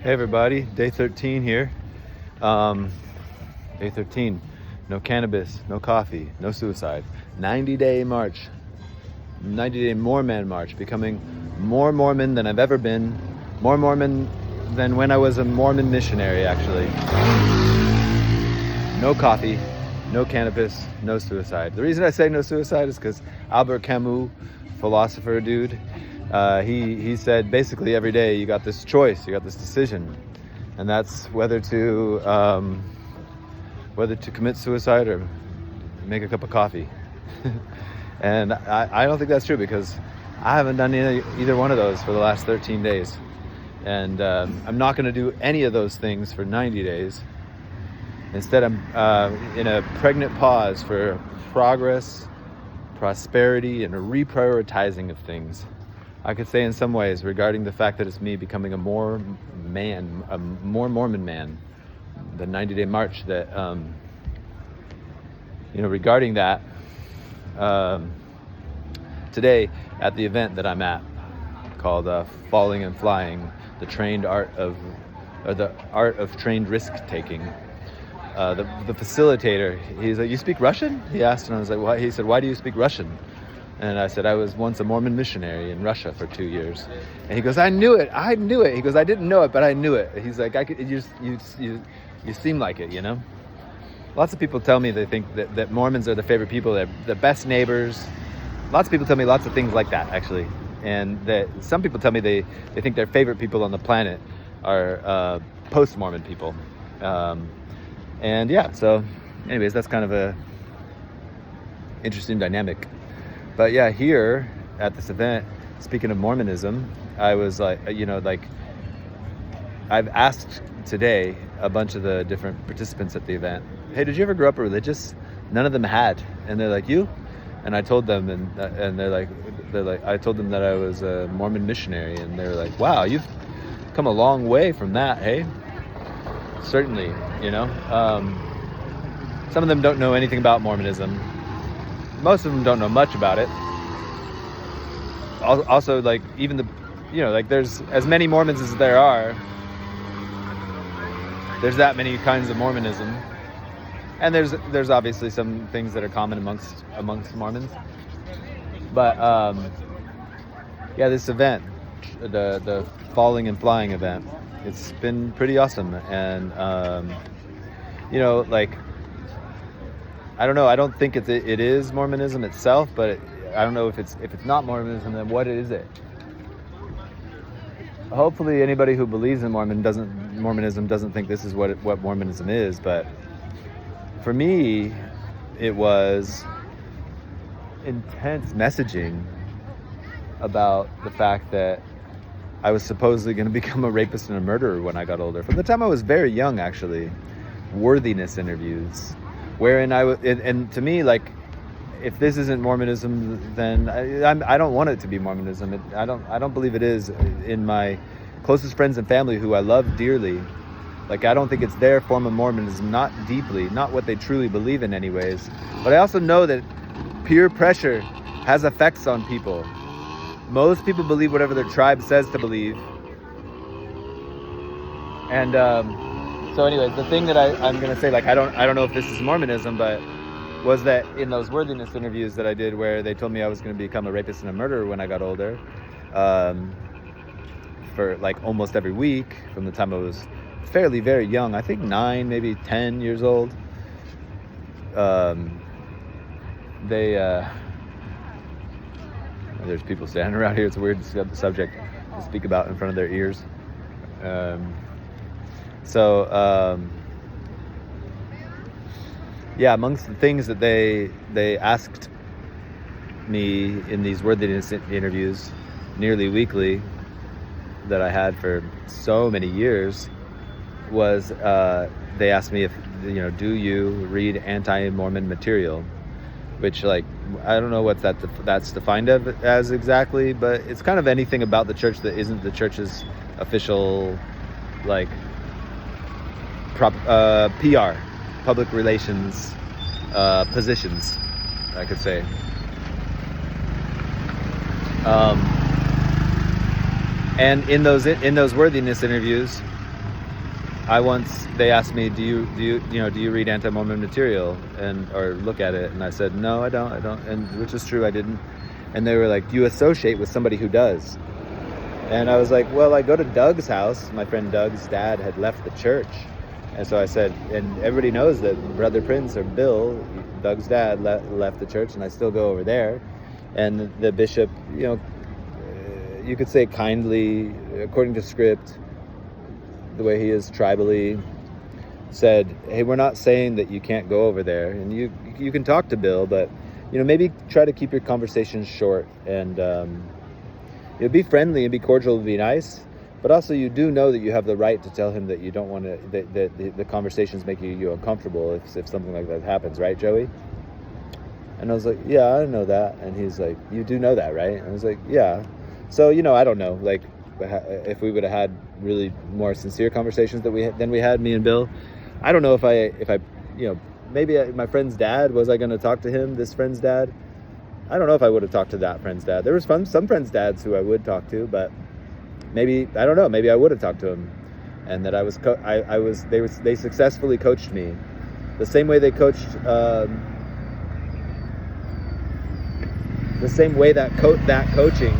Hey everybody, day 13 here. Day 13, no cannabis, no coffee, no suicide. 90-day march, 90-day Mormon march, becoming more Mormon than I've ever been, more Mormon than when I was a Mormon missionary actually. No coffee, no cannabis, no suicide. The reason I say no suicide is because Albert Camus, philosopher dude, he said basically every day you got this choice, you got this decision, and that's whether to commit suicide or make a cup of coffee. And I don't think that's true, because I haven't done either one of those for the last 13 days, and I'm not going to do any of those things for 90 days. Instead, I'm in a pregnant pause for progress, prosperity, and a reprioritizing of things. I could say in some ways, regarding the fact that it's me becoming a more Mormon man, the 90-day march, that, regarding that, today at the event that I'm at, called Falling and Flying, the art of trained risk-taking. The facilitator, he's like, "You speak Russian?" He asked, and I was like, "Why?" He said, "Why do you speak Russian?" And I said, "I was once a Mormon missionary in Russia for 2 years." And he goes, I knew it. He goes, "I didn't know it, but I knew it." He's like, you seem like it, you know? Lots of people tell me they think that Mormons are the favorite people, they're the best neighbors. Lots of people tell me lots of things like that, actually. And that some people tell me they think their favorite people on the planet are post-Mormon people. And yeah, so anyways, that's kind of a interesting dynamic. But yeah, here at this event, speaking of Mormonism, I was like, I've asked today a bunch of the different participants at the event, "Hey, did you ever grow up religious?" None of them had. And they're like, "You?" And I told them, and they're like, I told them that I was a Mormon missionary, and they were like, "Wow, you've come a long way from that, hey?" Certainly, some of them don't know anything about Mormonism. Most of them don't know much about it. Also, like, even there's as many Mormons as there are. There's that many kinds of Mormonism, and there's obviously some things that are common amongst Mormons. But yeah, this event, the Falling and Flying event, it's been pretty awesome, and I don't know. I don't think it is Mormonism itself, but I don't know if it's not Mormonism, then what is it? Hopefully, anybody who believes in Mormonism doesn't think this is what Mormonism is. But for me, it was intense messaging about the fact that I was supposedly going to become a rapist and a murderer when I got older. From the time I was very young, actually, worthiness interviews. Wherein and to me, like, if this isn't Mormonism, then I don't want it to be Mormonism. I don't believe it is. In my closest friends and family, who I love dearly, like, I don't think it's their form of Mormonism, not deeply, not what they truly believe in anyways. But I also know that peer pressure has effects on people. Most people believe whatever their tribe says to believe. And so anyways, the thing that I'm going to say, like, I don't know if this is Mormonism, but was that in those worthiness interviews that I did, where they told me I was going to become a rapist and a murderer when I got older, for like almost every week from the time I was very young, I think 9, maybe 10 years old. There's people standing around here. It's a weird subject to speak about in front of their ears. Yeah, amongst the things that they asked me in these worthiness interviews, nearly weekly, that I had for so many years, was they asked me if, do you read anti-Mormon material? Which, like, I don't know what that's defined as exactly, but it's kind of anything about the church that isn't the church's official, like, PR, public relations positions, I could say. And in those worthiness interviews, they asked me, do you read anti-Mormon material or look at it? And I said, no, I don't, and which is true, I didn't. And they were like, do you associate with somebody who does? And I was like, well, I go to Doug's house. My friend Doug's dad had left the church. And so I said, and everybody knows that Brother Prince, or Bill, Doug's dad, left the church, and I still go over there. And the bishop, you could say kindly, according to script, the way he is tribally, said, hey, we're not saying that you can't go over there. And you can talk to Bill, but maybe try to keep your conversations short, and be friendly and be cordial and be nice, but also you do know that you have the right to tell him that you don't want to, that the conversations make you uncomfortable if something like that happens, right, Joey? And I was like, yeah, I know that. And he's like, you do know that, right? And I was like, yeah. So I don't know, like, if we would have had really more sincere conversations than we had, me and Bill. I don't know if I maybe my friend's dad, was I going to talk to him, this friend's dad? I don't know if I would have talked to that friend's dad. There was some friends' dads who I would talk to, but maybe, I don't know, maybe I would have talked to him. And that they successfully coached me the same way they coached, the same way that coaching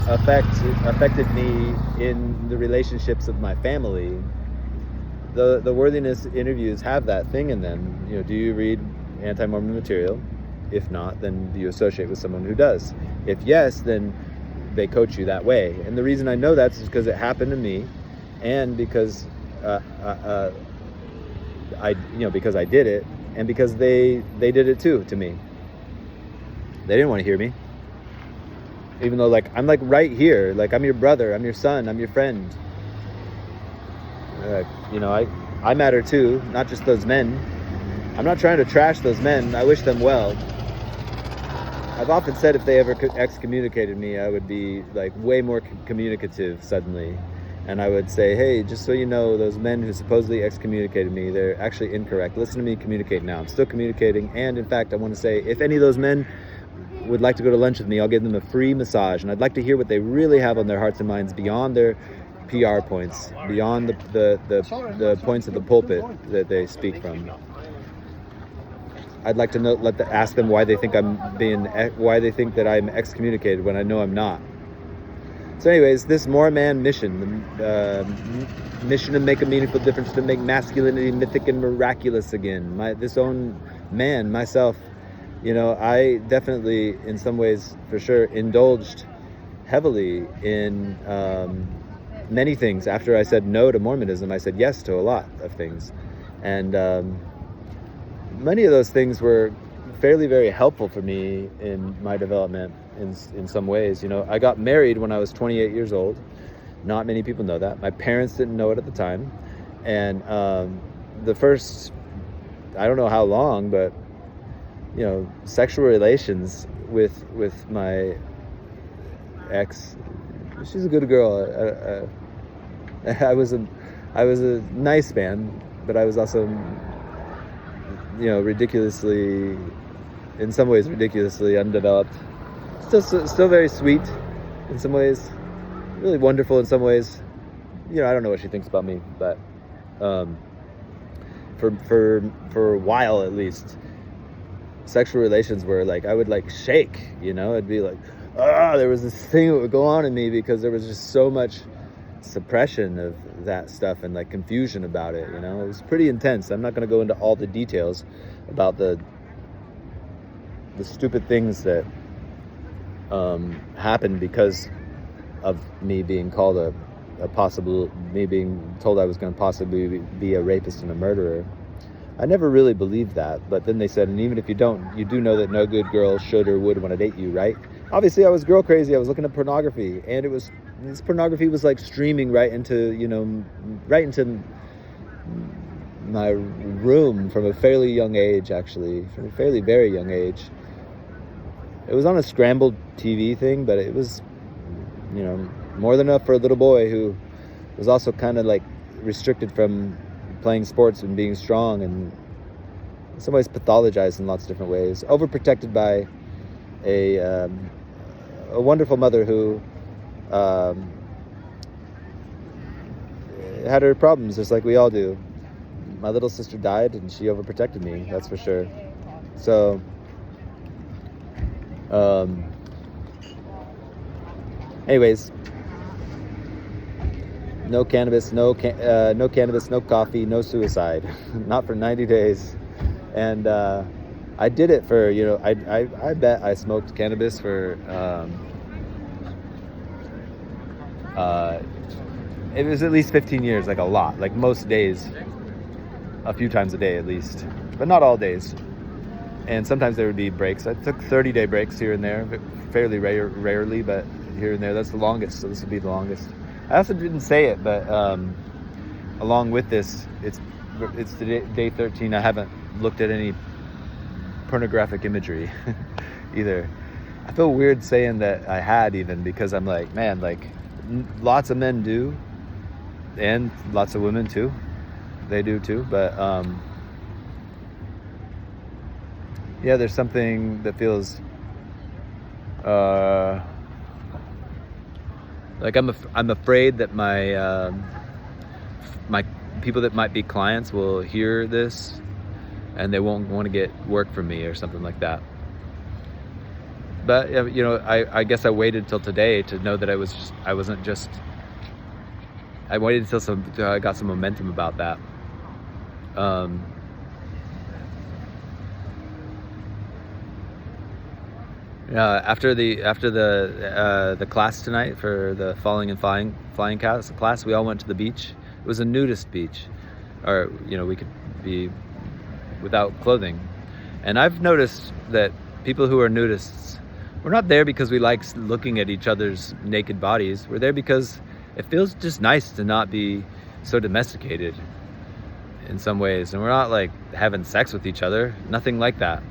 affected me in the relationships of my family. The worthiness interviews have that thing in them. Do you read anti-Mormon material? If not, then do you associate with someone who does? If yes, then they coach you that way. And the reason I know that is because it happened to me, and because because I did it, and because they did it too to me. They didn't want to hear me, even though I'm right here, I'm your brother, I'm your son, I'm your friend. I matter too, not just those men. I'm not trying to trash those men. I wish them well. I've often said if they ever excommunicated me, I would be way more communicative suddenly. And I would say, hey, just so you know, those men who supposedly excommunicated me, they're actually incorrect. Listen to me communicate now. I'm still communicating. And in fact, I want to say, if any of those men would like to go to lunch with me, I'll give them a free massage. And I'd like to hear what they really have on their hearts and minds beyond their PR points, beyond the points of the pulpit that they speak from. I'd like to ask them why they think that I'm excommunicated when I know I'm not. So anyways, this More Man mission, the mission to make a meaningful difference, to make masculinity mythic and miraculous again. This own man, myself, I definitely, in some ways, for sure, indulged heavily in many things. After I said no to Mormonism, I said yes to a lot of things. And many of those things were fairly very helpful for me in my development in some ways. I got married when I was 28 years old. Not many people know that. My parents didn't know it at the time. And the first, I don't know how long, but sexual relations with my ex, she's a good girl. I was a nice man, but I was also ridiculously, in some ways, ridiculously undeveloped. Still very sweet in some ways, really wonderful in some ways. I don't know what she thinks about me, but for a while at least, sexual relations were I would shake. It'd be there was this thing that would go on in me because there was just so much suppression of that stuff and confusion about it. It was pretty intense. I'm not going to go into all the details about the stupid things that happened because of me being called me being told I was going to possibly be a rapist and a murderer. I never really believed that, but then they said, and even if you don't, you do know that no good girl should or would want to date you, right? Obviously, I was girl crazy. I was looking at pornography, and this pornography was streaming right into my room from a fairly young age, actually, from a fairly very young age. It was on a scrambled TV thing, but it was, more than enough for a little boy who was also kind of restricted from playing sports and being strong, and in some ways pathologized in lots of different ways, overprotected by a wonderful mother who had her problems, just like we all do. My little sister died, and she overprotected me. That's for sure. So, anyways, no cannabis, no cannabis, no coffee, no suicide. Not for 90 days. And I did it for, I bet I smoked cannabis for, it was at least 15 years, like a lot, like most days, a few times a day at least, but not all days. And sometimes there would be breaks. I took 30-day breaks here and there, fairly rarely, but here and there. That's the longest, so this would be the longest. I also didn't say it, but along with this, it's day 13. I haven't looked at any pornographic imagery either. I feel weird saying that I had, even, because I'm like, man, like lots of men do, and lots of women too. They do too, but yeah, there's something that feels like I'm afraid that my my people that might be clients will hear this and they won't want to get work from me or something like that. But I guess I waited till today to know that I waited until I got some momentum about that. After the class tonight for the falling and flying class, we all went to the beach. It was a nudist beach, or we could be without clothing. And I've noticed that people who are nudists, we're not there because we like looking at each other's naked bodies. We're there because it feels just nice to not be so domesticated in some ways. And we're not like having sex with each other, nothing like that.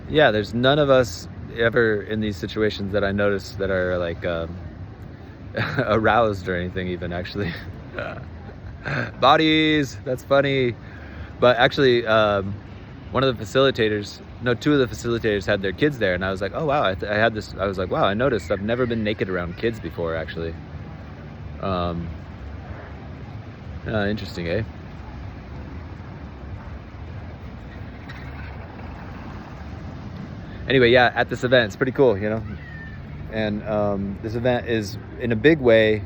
Yeah, there's none of us ever in these situations that I notice that are like aroused or anything, even, actually. Bodies, that's funny. But actually, two of the facilitators had their kids there, and I was like, oh wow, I was like, wow, I noticed I've never been naked around kids before, actually. Interesting, eh? Anyway, yeah, at this event, it's pretty cool, and this event is, in a big way,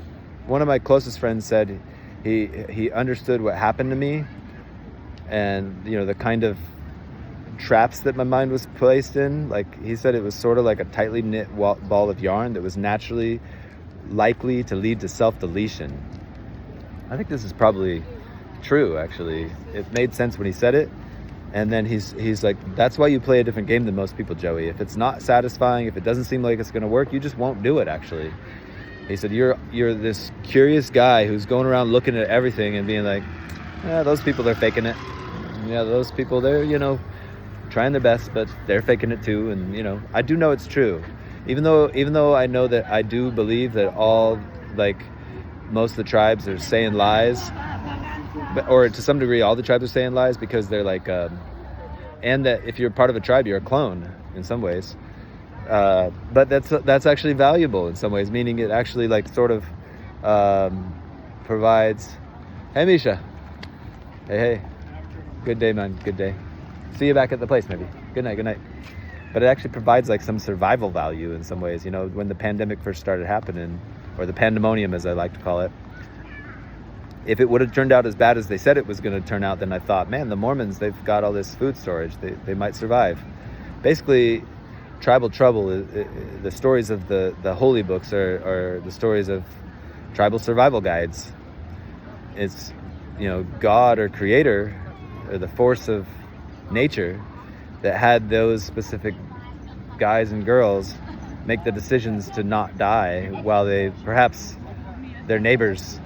one of my closest friends said he understood what happened to me, and the kind of traps that my mind was placed in. Like, he said it was sort of like a tightly knit ball of yarn that was naturally likely to lead to self-deletion. I think this is probably true, actually. It made sense when he said it. And then he's like, that's why you play a different game than most people, Joey. If it's not satisfying, if it doesn't seem like it's going to work, you just won't do it, actually. He said, you're this curious guy who's going around looking at everything and being like, those people, they're faking it. Yeah, those people, they're, trying their best, but they're faking it too. And, I do know it's true. Even though I know that I do believe that most of the tribes are saying lies, or to some degree all the tribes are saying lies, because they're like, and that if you're part of a tribe, you're a clone in some ways. But that's actually valuable in some ways, meaning it actually sort of provides. Hey, Misha. Hey. Good day, man. Good day. See you back at the place, maybe. Good night. But it actually provides some survival value in some ways. When the pandemic first started happening, or the pandemonium, as I like to call it, if it would have turned out as bad as they said it was going to turn out, then I thought, man, the Mormons, they've got all this food storage. They might survive. Basically, tribal trouble, the stories of the holy books are the stories of tribal survival guides. It's, God or creator, or the force of nature, that had those specific guys and girls make the decisions to not die, while perhaps their neighbors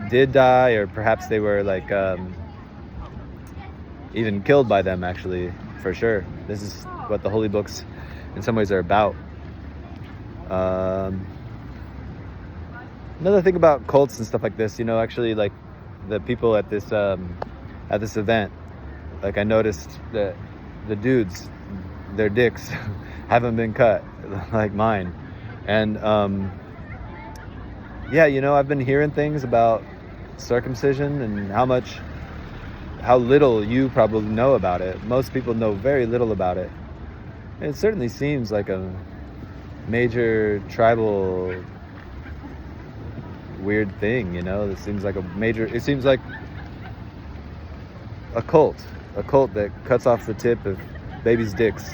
did die, or perhaps they were even killed by them, actually, for sure. This is what the holy books in some ways are about. Another thing about cults and stuff like this, actually, the people at this event, I noticed that the dudes, their dicks haven't been cut like mine, And yeah, I've been hearing things about circumcision and how little you probably know about it. Most people know very little about it. And it certainly seems like a major tribal weird thing, It seems like a cult that cuts off the tip of babies' dicks.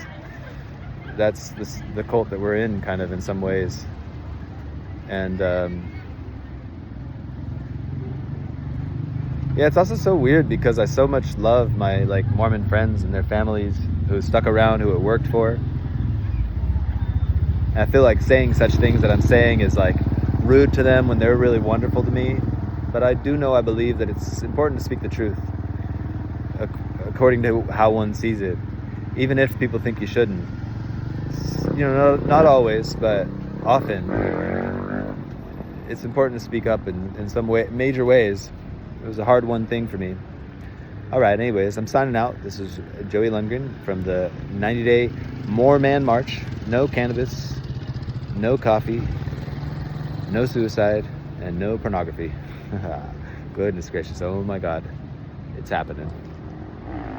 That's the cult that we're in, kind of, in some ways. And yeah, it's also so weird because I so much love my Mormon friends and their families who stuck around, who it worked for. And I feel like saying such things that I'm saying is rude to them when they're really wonderful to me. But I believe that it's important to speak the truth according to how one sees it, even if people think you shouldn't. Not always, but often. It's important to speak up in some major ways. It was a hard one thing for me. All right, anyways, I'm signing out. This is Joey Lundgren from the 90-day More Man March. No cannabis, no coffee, no suicide, and no pornography. Goodness gracious, oh my God, it's happening.